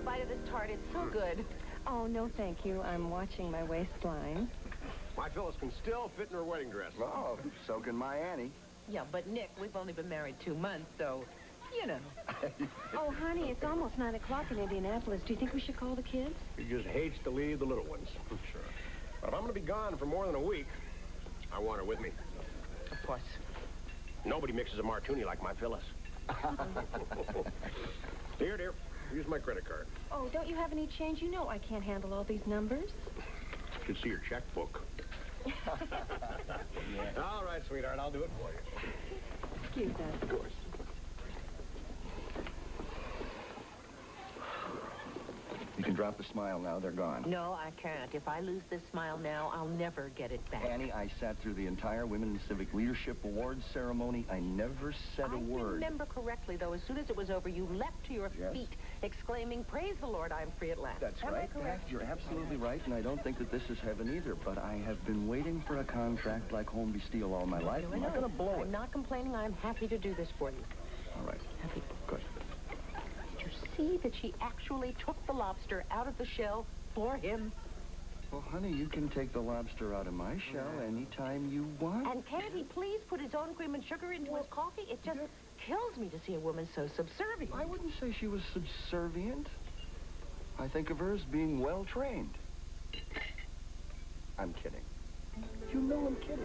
bite of this tart. It's so good. Oh, no, thank you. I'm watching my waistline. My Phyllis can still fit in her wedding dress. Oh, so can my Annie. Yeah, but Nick, we've only been married 2 months, so, you know. Oh, honey, it's almost 9 o'clock in Indianapolis. Do you think we should call the kids? He just hates to leave the little ones. Sure. But if I'm going to be gone for more than a week, I want her with me. Of course. Nobody mixes a martini like my Phyllis. Dear, use my credit card. Oh, don't you have any change? You know I can't handle all these numbers. You should see your checkbook. Yeah. All right, sweetheart, I'll do it for you. Excuse us. Of course. You can drop the smile now. They're gone. No, I can't. If I lose this smile now, I'll never get it back. Annie, I sat through the entire Women in Civic Leadership Awards ceremony. I never said a word. I remember correctly, though, as soon as it was over, you leapt to your feet, exclaiming, "Praise the Lord, I'm free at last." That's Am right. I correct? You're absolutely right, and I don't think that this is heaven either, but I have been waiting for a contract like Holmby Steel all my life. I'm not going to blow it. I'm not complaining. I'm happy to do this for you. All right. Happy. Good. Did you see that she actually took the lobster out of the shell for him? Well, honey, you can take the lobster out of my shell anytime you want. And can't he please put his own cream and sugar into his coffee? It just kills me to see a woman so subservient. I wouldn't say she was subservient. I think of her as being well-trained. I'm kidding. You know I'm kidding.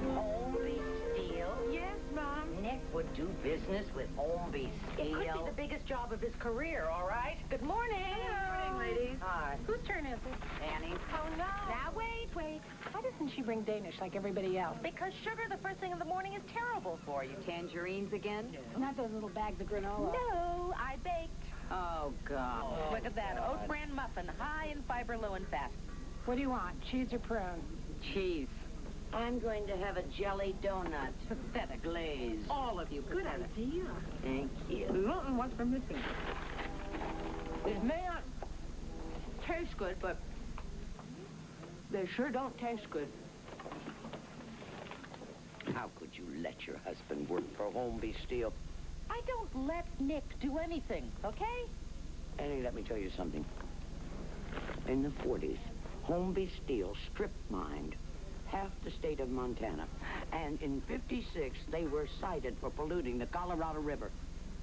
Holmby Steel? Yes, Mom. Nick would do business with Holmby Steel. It could be the biggest job of his career, all right? Good morning. Good morning, ladies. Hi. Whose turn is it? Annie. Oh, no. Now, wait. Why doesn't she bring Danish like everybody else? Because sugar the first thing in the morning is terrible for you. Tangerines again? Not those little bags of granola. No, I baked. Oh, God. Look at that. Oat bran muffin, high in fiber, low in fat. What do you want, cheese or prune? Cheese. I'm going to have a jelly donut. Pathetic. Glaze. All of you. Good idea. Thank you. What's for missing? These may not taste good, but they sure don't taste good. How could you let your husband work for Holmby Steel? I don't let Nick do anything, okay? Annie, let me tell you something. In the 40s, Holmby Steel strip-mined half the state of Montana. And in 56, they were cited for polluting the Colorado River.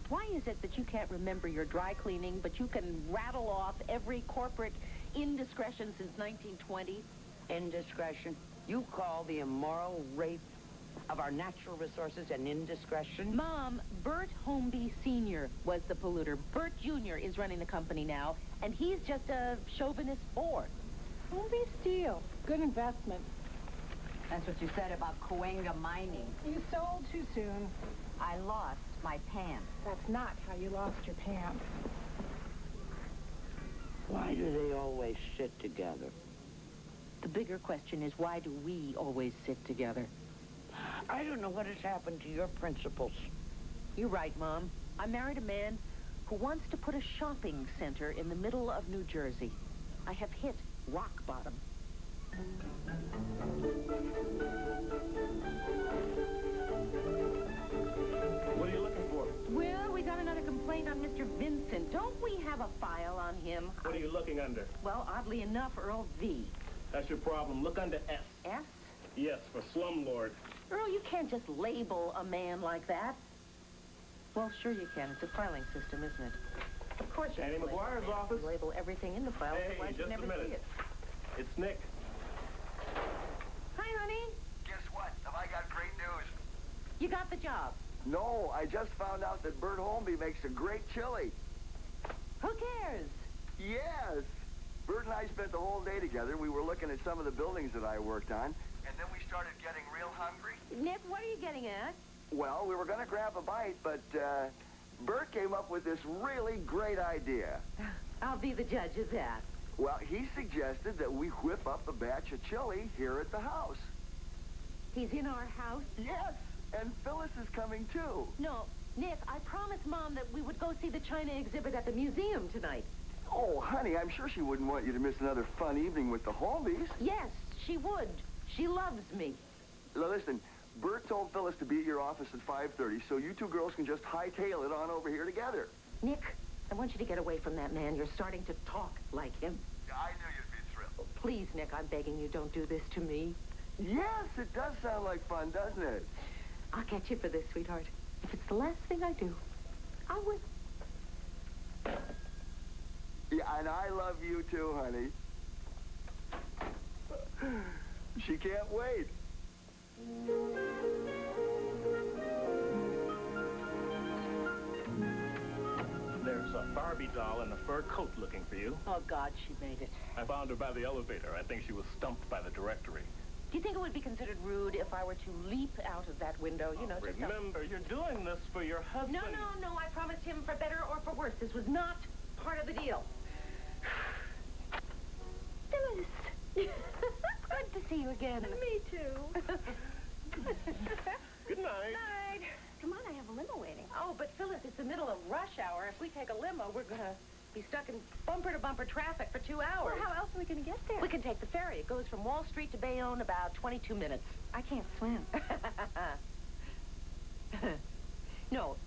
Why is it that you can't remember your dry cleaning, but you can rattle off every corporate indiscretion since 1920? Indiscretion? You call the immoral rape of our natural resources an indiscretion? Mom, Bert Holmby Sr. was the polluter. Bert Jr. is running the company now, and he's just a chauvinist bore. Holmby Steel. Good investment. That's what you said about Cahuenga mining. You sold too soon. I lost my pants. That's not how you lost your pants. Why do they always sit together? The bigger question is, why do we always sit together? I don't know what has happened to your principles. You're right, Mom. I married a man who wants to put a shopping center in the middle of New Jersey. I have hit rock bottom. What are you looking for? Well, we got another complaint on Mr. Vincent. Don't we have a file on him? What are you looking under? Well, oddly enough, Earl V. That's your problem. Look under S. S? Yes, for slumlord. Earl, you can't just label a man like that. Well, sure you can. It's a filing system, isn't it? Of course you Annie can label McGuire's it. office. You label everything in the file, Hey, otherwise you just never a minute. see it. It's Nick. Hi, honey. Guess what? Have I got great news? You got the job. No, I just found out that Bert Holmby makes a great chili. Who cares? Yes. Bert and I spent the whole day together. We were looking at some of the buildings that I worked on. And then we started getting real hungry. Nick, what are you getting at? Well, we were going to grab a bite, but Bert came up with this really great idea. I'll be the judge of that. Well, he suggested that we whip up a batch of chili here at the house. He's in our house? Yes, and Phyllis is coming too. No, Nick, I promised Mom that we would go see the China exhibit at the museum tonight. Oh, honey, I'm sure she wouldn't want you to miss another fun evening with the Holmbys. Yes, she would. She loves me. Now, listen, Bert told Phyllis to be at your office at 5:30, so you two girls can just hightail it on over here together. Nick, I want you to get away from that man. You're starting to talk like him. Yeah, I knew you'd be thrilled. Please, Nick, I'm begging you, don't do this to me. Yes, it does sound like fun, doesn't it? I'll get you for this, sweetheart. If it's the last thing I do, I will. Yeah, and I love you too, honey. She can't wait. There's a Barbie doll in a fur coat looking for you. Oh, God, she made it. I found her by the elevator. I think she was stumped by the directory. Do you think it would be considered rude if I were to leap out of that window? You know, just... Remember, you're doing this for your husband. No. I promised him for better or for worse. This was not part of the deal. Phyllis. Good to see you again. Me too. Good night. Night. Come on, I have a limo waiting. Oh, but Phyllis, it's the middle of rush hour. If we take a limo, we're going to be stuck in bumper-to-bumper traffic for 2 hours. Well, how else are we going to get there? We can take the ferry. It goes from Wall Street to Bayonne about 22 minutes. I can't swim. No,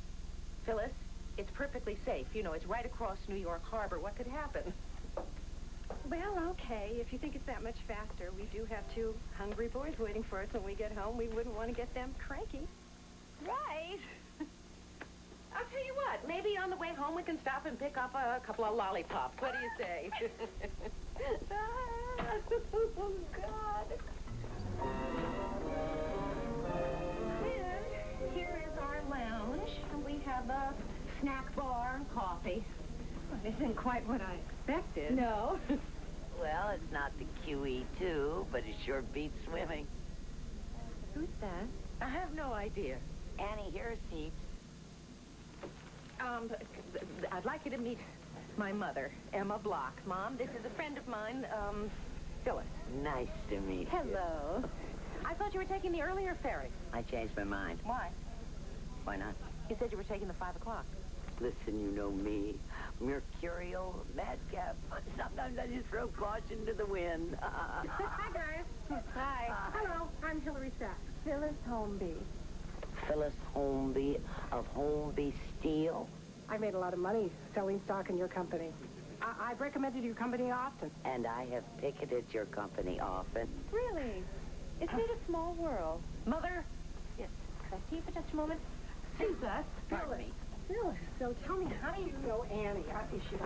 Phyllis, it's perfectly safe. You know, it's right across New York Harbor. What could happen? Well, okay, if you think it's that much faster. We do have 2 hungry boys waiting for us when we get home. We wouldn't want to get them cranky. Right. I'll tell you what, maybe on the way home we can stop and pick up a couple of lollipops. What do you say? Oh, God. And here is our lounge. And we have a snack bar and coffee. Well, this isn't quite what I expected. No. Well, it's not the QE2, but it sure beats swimming. Who's that? I have no idea. Annie, here are seats. I'd like you to meet my mother, Emma Block. Mom, this is a friend of mine, Phyllis. Nice to meet you. Hello. I thought you were taking the earlier ferry. I changed my mind. Why? Why not? You said you were taking the 5 o'clock. Listen, you know me. Mercurial, madcap. Sometimes I just throw caution to the wind. Hi, guys. Hi. Hello, I'm Hillary Sachs. Phyllis Holmby. Phyllis Holmby of Holmby Steel. I made a lot of money selling stock in your company. I've recommended your company often. And I have picketed your company often. Really? Isn't it a small world? Mother? Yes. Can I see you for just a moment? Susan? Phyllis. Phyllis, so tell me, how do you know Annie?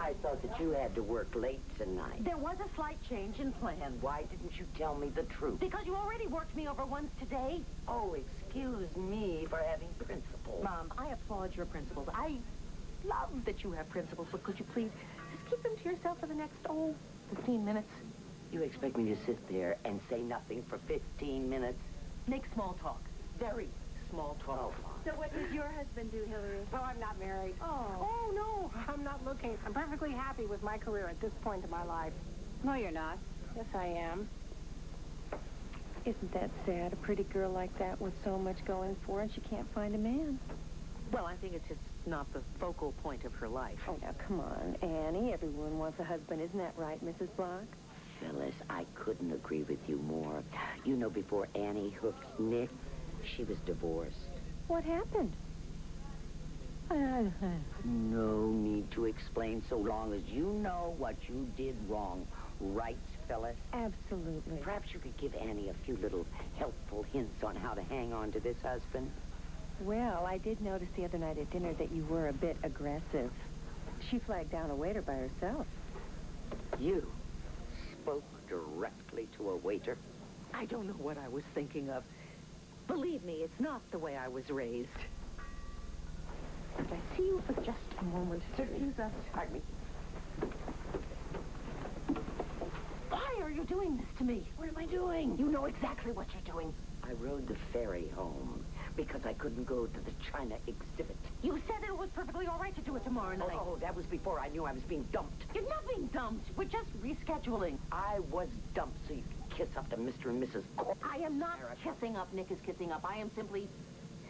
I thought that you had to work late tonight. There was a slight change in plan. Why didn't you tell me the truth? Because you already worked me over once today. Oh, excuse me for having principles. Mom, I applaud your principles. I love that you have principles, but could you please just keep them to yourself for the next, 15 minutes? You expect me to sit there and say nothing for 15 minutes? Make small talk. Very small talk. So what does your husband do, Hillary? Oh, I'm not married. Oh, no, I'm not looking. I'm perfectly happy with my career at this point in my life. No, you're not. Yes, I am. Isn't that sad? A pretty girl like that with so much going for her and she can't find a man. Well, I think it's just not the focal point of her life. Oh, now, come on, Annie. Everyone wants a husband. Isn't that right, Mrs. Block? Phyllis, I couldn't agree with you more. You know, before Annie hooked Nick, she was divorced. What happened? No need to explain so long as you know what you did wrong. Right, Phyllis? Absolutely. Perhaps you could give Annie a few little helpful hints on how to hang on to this husband. Well, I did notice the other night at dinner that you were a bit aggressive. She flagged down a waiter by herself. You spoke directly to a waiter? I don't know what I was thinking of. Believe me, it's not the way I was raised. Could I see you for just a moment? Excuse us. Pardon me? Why are you doing this to me? What am I doing? You know exactly what you're doing. I rode the ferry home because I couldn't go to the China exhibit. You said it was perfectly all right to do it tomorrow night. Oh, that was before I knew I was being dumped. You're not being dumped. We're just rescheduling. I was dumped so you could kiss up to Mr. and Mrs. Corp. I am not kissing up. Nick is kissing up. I am simply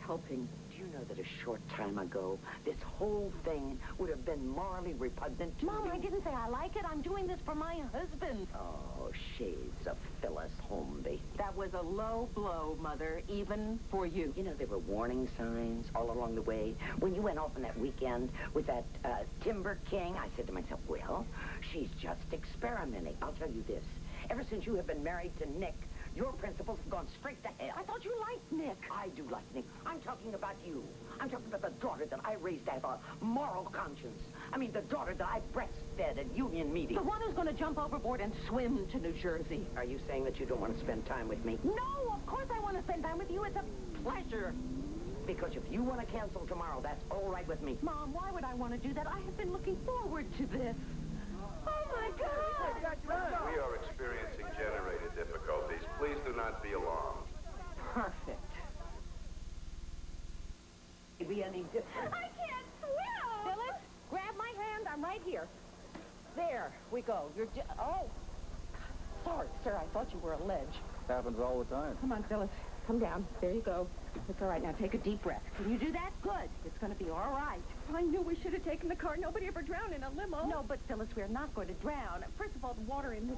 helping. Do you know that a short time ago, this whole thing would have been morally repugnant to Mom, you? I didn't say I like it. I'm doing this for my husband. Oh, shades of Phyllis Holmby. That was a low blow, Mother, even for you. You know, there were warning signs all along the way. When you went off on that weekend with that Timber King, I said to myself, well, she's just experimenting. I'll tell you this. Ever since you have been married to Nick, your principles have gone straight to hell. I thought you liked Nick. I do like Nick. I'm talking about you. I'm talking about the daughter that I raised to have a moral conscience. I mean, the daughter that I breastfed at union meetings. The one who's going to jump overboard and swim to New Jersey. Are you saying that you don't want to spend time with me? No, of course I want to spend time with you. It's a pleasure. Because if you want to cancel tomorrow, that's all right with me. Mom, why would I want to do that? I have been looking forward to this. Oh, my God! We are experiencing generator difficulties. Please do not be alarmed. Perfect. Be any different? I can't swim! Phyllis, grab my hand. I'm right here. There we go. Oh. Sorry, sir. I thought you were a ledge. Happens all the time. Come on, Phyllis. Come down. There you go. It's all right. Now take a deep breath. Can you do that? Good. It's going to be all right. I knew we should have taken the car. Nobody ever drowned in a limo. No, but Phyllis, we're not going to drown. First of all, the water in this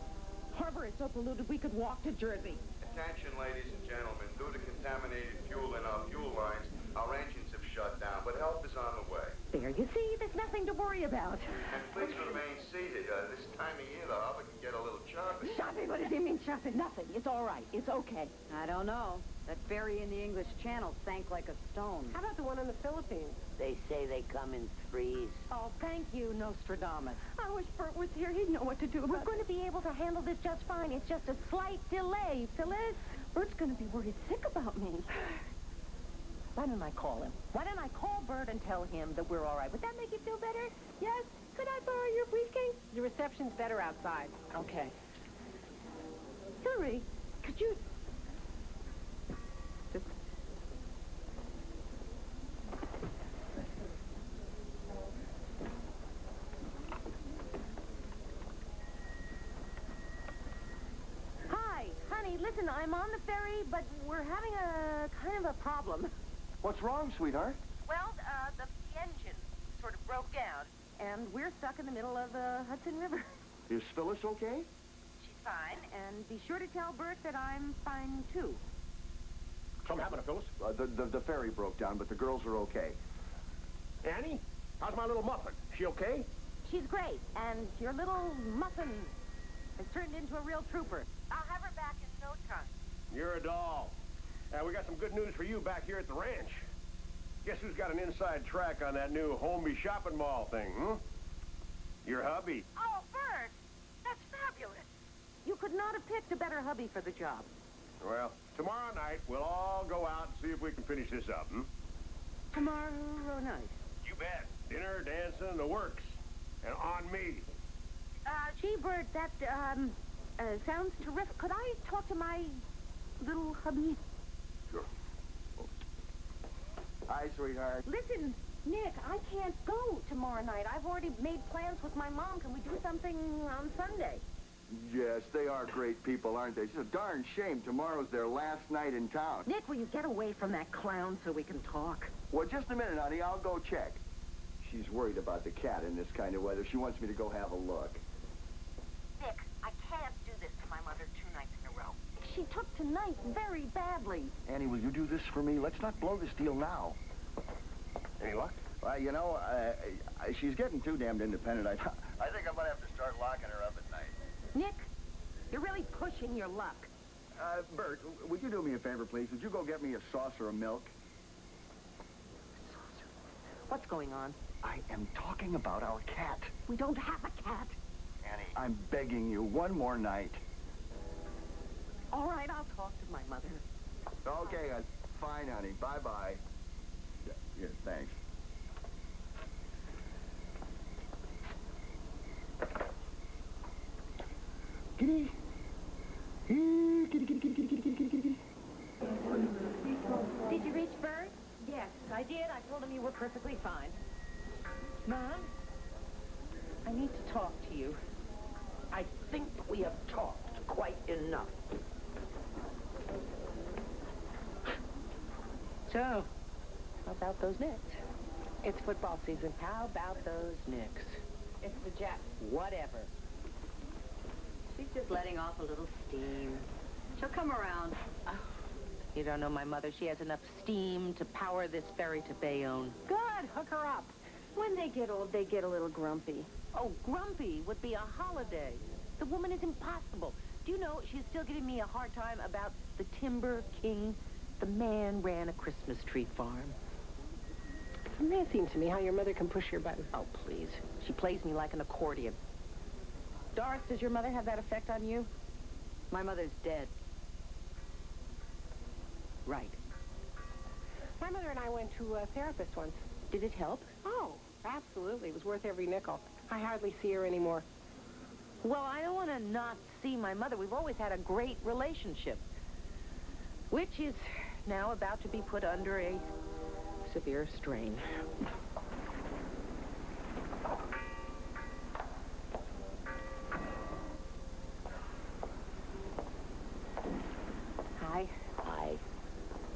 harbor is so polluted we could walk to Jersey. Attention, ladies and gentlemen. Due to contaminated fuel in our fuel lines, our engines have shut down, but help is on the way. There you see. There's nothing to worry about. And please remain seated. This time of year, the harbor can get a little choppy. Shopping? What does he mean, shopping? Nothing. It's all right. It's okay. I don't know. That ferry in the English Channel sank like a stone. How about the one in the Philippines? They say they come in threes. Oh, thank you, Nostradamus. I wish Bert was here. He'd know what to do We're about going to be able to handle this just fine. It's just a slight delay, Phyllis. Bert's going to be worried sick about me. Why don't I call him? Why don't I call Bert and tell him that we're all right? Would that make you feel better? Yes? Could I borrow your briefcase? The reception's better outside. Okay. Hillary, could you... Hi, honey, listen, I'm on the ferry, but we're having a kind of a problem. What's wrong, sweetheart? Well, the engine sort of broke down, and we're stuck in the middle of the Hudson River. Is Phyllis okay? She's fine, and be sure to tell Bert that I'm fine, too. Something happened to Phyllis? The ferry broke down, but the girls are okay. Annie? How's my little muffin? She okay? She's great, and your little muffin has turned into a real trooper. I'll have her back in no time. You're a doll. We got some good news for you back here at the ranch. Guess who's got an inside track on that new Homeby shopping mall thing, hmm? Your hubby. Oh, Bert! That's fabulous. You could not have picked a better hubby for the job. Well, tomorrow night, we'll all go out and see if we can finish this up, hmm? Tomorrow night. You bet. Dinner, dancing, the works. And on me. Gee, Bert, that, sounds terrific. Could I talk to my little hubby? Sure. Hi, sweetheart. Listen, Nick, I can't go tomorrow night. I've already made plans with my mom. Can we do something on Sunday? Yes, they are great people, aren't they? It's a darn shame tomorrow's their last night in town. Nick, will you get away from that clown so we can talk? Well, just a minute, honey. I'll go check. She's worried about the cat in this kind of weather. She wants me to go have a look. Nick, I can't do this to my mother 2 nights in a row. She took tonight very badly. Annie, will you do this for me? Let's not blow this deal now. Any luck? Well, you know, she's getting too damned independent. I think I'm going to have to start locking her up at night. Nick, you're really pushing your luck. Bert, would you do me a favor, please? Would you go get me a saucer of milk? What's going on? I am talking about our cat. We don't have a cat. Annie. I'm begging you, one more night. All right, I'll talk to my mother. Okay, fine, honey. Bye-bye. Yeah, thanks. Kitty. Kitty, kitty, kitty, kitty, kitty, kitty, kitty, kitty. Did you reach Bert? Yes, I did. I told him you were perfectly fine. Mom, I need to talk to you. I think we have talked quite enough. So, how'd that about those Knicks? It's football season. How about those Knicks? It's the Jets. Whatever. She's just letting off a little steam. She'll come around. Oh, you don't know my mother. She has enough steam to power this ferry to Bayonne. Good. Hook her up. When they get old, they get a little grumpy. Oh, grumpy would be a holiday. The woman is impossible. Do you know she's still giving me a hard time about the Timber King? The man ran a Christmas tree farm. It's amazing to me how your mother can push your button. Oh, please. She plays me like an accordion. Doris, does your mother have that effect on you? My mother's dead. Right. My mother and I went to a therapist once. Did it help? Oh, absolutely. It was worth every nickel. I hardly see her anymore. Well, I don't want to not see my mother. We've always had a great relationship, which is now about to be put under a severe strain. Hi. Hi.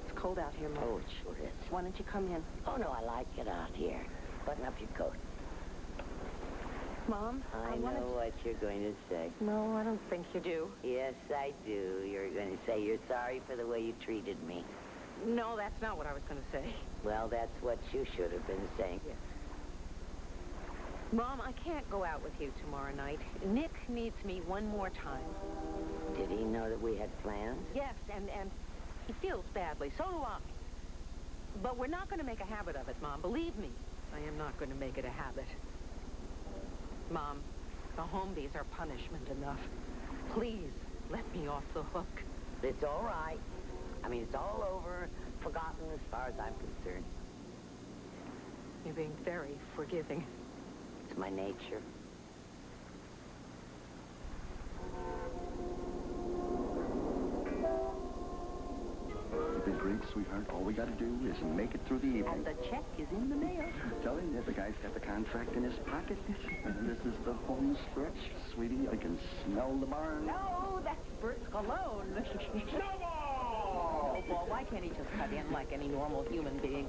It's cold out here, Mom. Oh, it sure is. Why don't you come in? Oh, no, I like it out here. Button up your coat. Mom, I wanted know what you're going to say. No, I don't think you do. Yes, I do. You're going to say you're sorry for the way you treated me. No, that's not what I was going to say. Well, that's what you should have been saying. Yes. Mom, I can't go out with you tomorrow night. Nick needs me one more time. Did he know that we had plans? Yes, and he feels badly. So do I. But we're not going to make a habit of it, Mom. Believe me, I am not going to make it a habit. Mom, the Holmbies are punishment enough. Please, let me off the hook. It's all right. I mean, it's all over, forgotten as far as I'm concerned. You're being very forgiving. It's my nature. You've been great, sweetheart. All we got to do is make it through the evening. And the check is in the mail. Tell him that the guy's got the contract in his pocket. And this is the home stretch. Sweetie, I can smell the barn. No, that's Bert's cologne. Snowball! Snowball, why can't he just cut in like any normal human being?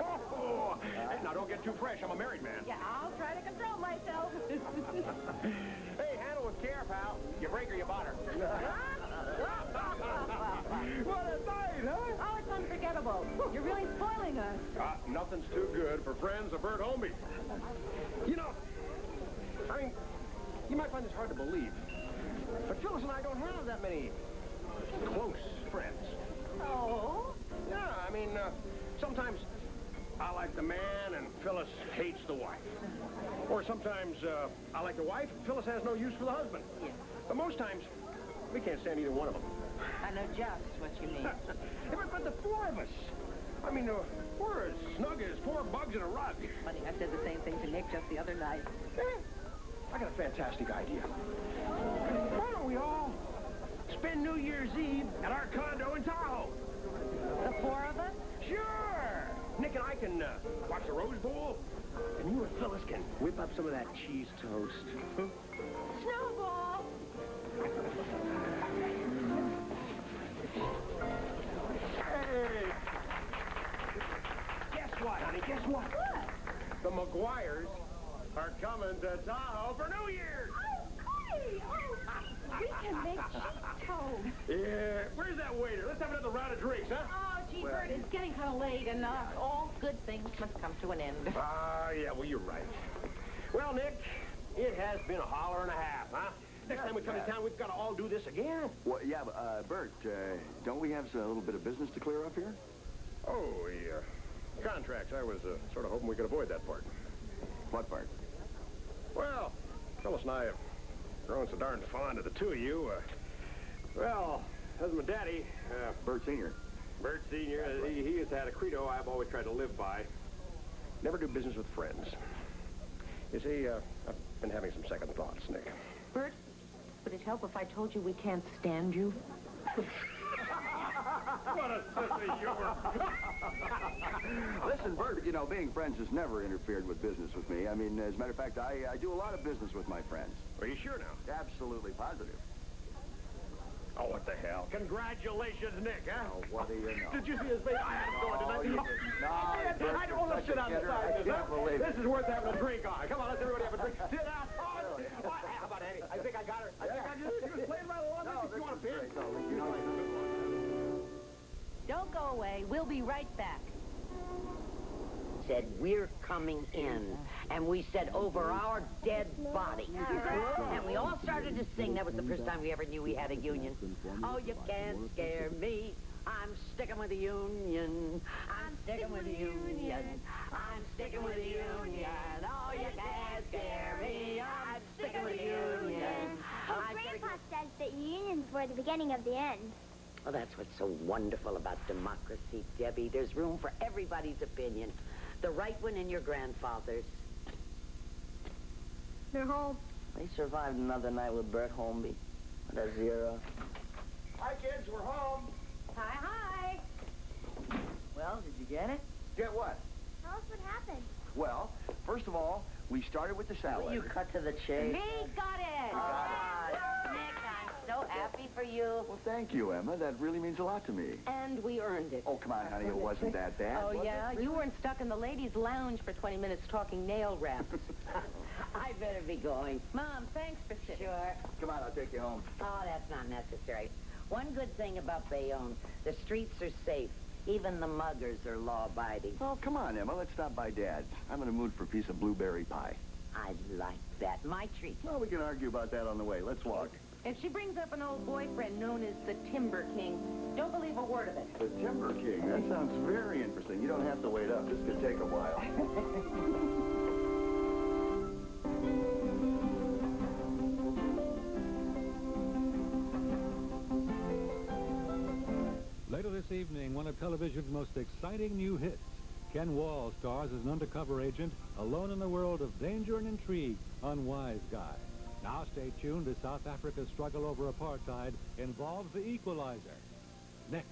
Oh, hey, now don't get too fresh. I'm a married man. Yeah, I'll try to control myself. Hey, handle with care, pal. You break her, you bought her. What a night, huh? Oh, it's unforgettable. You're really spoiling us. Nothing's too good for friends of Bert Holmby. You know, I mean, you might find this hard to believe, but Phyllis and I don't have that many close friends. Oh? Yeah, I mean, sometimes I like the man and Phyllis hates the wife. Or sometimes I like the wife and Phyllis has no use for the husband. Yes. But most times, we can't stand either one of them. I know just what you mean. But the four of us, I mean, we're as snug as four bugs in a rug. Funny, I said the same thing to Nick just the other night. I got a fantastic idea. Why don't we all spend New Year's Eve at our condo in Tahoe? The four of us? Sure! Nick and I can watch the Rose Bowl, and you and Phyllis can whip up some of that cheese toast. Snowball! Hey! Guess what, honey? Guess what? What? The McGuires are coming to Tahoe for New Year's! Hey! Oh, we can make cheese toast. Yeah, where's that waiter? Let's have another round of drinks, huh? Oh, gee, Bert, it's getting kind of late, and all good things must come to an end. Yeah, well, you're right. Well, Nick, it has been a holler and a half, huh? Next time we come to town, we've got to all do this again. Well, yeah, but, Bert, don't we have a little bit of business to clear up here? Oh, contracts. I was sort of hoping we could avoid that part. What part? Well, Phyllis and I have grown so darn fond of the two of you. Well, husband and daddy, Bert Sr. Bert Sr., he has had a credo I've always tried to live by. Never do business with friends. You see, I've been having some second thoughts, Nick. Bert, would it help if I told you we can't stand you? What a sense of humor. Listen, Bert, you know, being friends has never interfered with business with me. I mean, as a matter of fact, I do a lot of business with my friends. Are you sure now? Absolutely positive. Oh, what the hell? Congratulations, Nick, huh? Oh, what do you know? Did you see his face? I had him going tonight. you didn't. No, I don't want to sit on the side of this, I can't believe it. This is worth having a drink on. Come on, let's everybody have a drink. Sit down. Oh, how about Eddie? I think I got her. I think I just played right along. No, You want a pin? Don't go away. We'll be right back. Said, we're coming in. And we said, over our dead body. And we all started to sing. That was the first time we ever knew we had a union. Oh, you can't scare me. I'm sticking with the union. I'm sticking with the union. I'm sticking with the union. Oh, you can't scare me. I'm sticking with the union. Well, Grandpa says that union's for the beginning of the end. Well, that's what's so wonderful about democracy, Debbie. There's room for everybody's opinion. The right one and your grandfather's. They're home. They survived another night with Bert Holmby with a 0. Hi, kids. We're home. Hi, hi. Well, did you get it? Get what? Tell us what happened. Well, first of all, we started with the salad. You cut to the chase. Me got it. Nick, I'm so happy for you. Well, thank you, Emma. That really means a lot to me. And we earned it. Oh, come on, honey. It wasn't that bad. Oh, was yeah? it? You weren't stuck in the ladies' lounge for 20 minutes talking nail wraps. I better be going. Mom, thanks for sitting. Sure. Come on, I'll take you home. Oh, that's not necessary. One good thing about Bayonne, the streets are safe. Even the muggers are law-abiding. Oh, come on, Emma. Let's stop by Dad's. I'm in the mood for a piece of blueberry pie. I like that. My treat. Well, we can argue about that on the way. Let's walk. If she brings up an old boyfriend known as the Timber King, don't believe a word of it. The Timber King. That sounds very interesting. You don't have to wait up. This could take a while. Later this evening, one of television's most exciting new hits. Ken Wall stars as an undercover agent, alone in a world of danger and intrigue on Wise Guy. Now stay tuned as South Africa's struggle over apartheid involves the equalizer. Next.